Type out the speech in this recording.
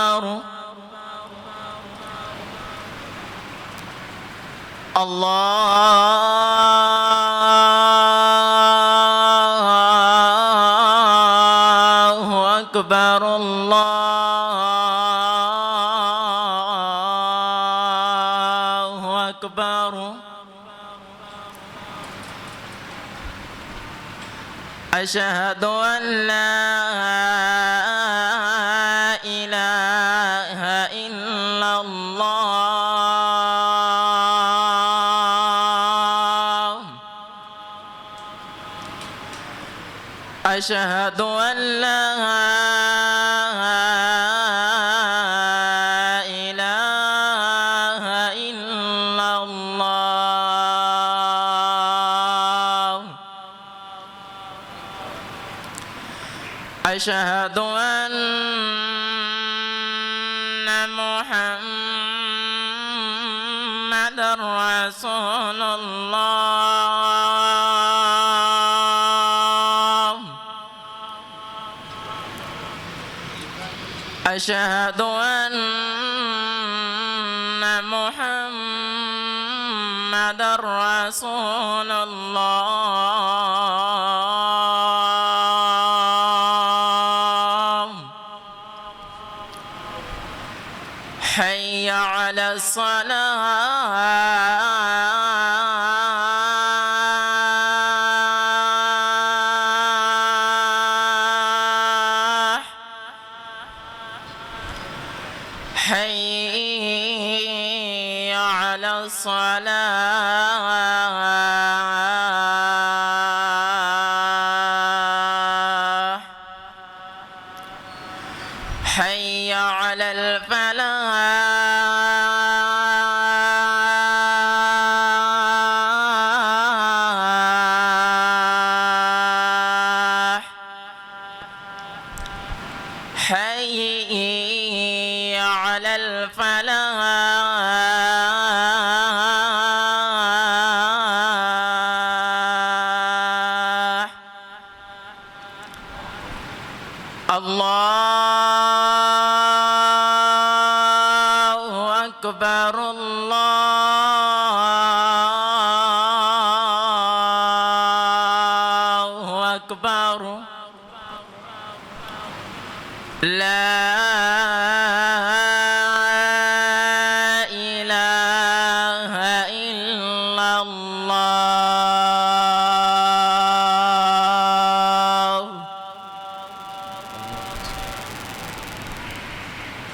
أكبر الله أكبر الله أكبر أشهد أن لا إله إلا الله أشهد أن لا إله إلا الله أشهد أن محمدًا رسول الله أشهد أن محمدًا رسول الله حي على الصلاة حي على الصلاة حي على الفلاح حي على الفلاح الله أكبر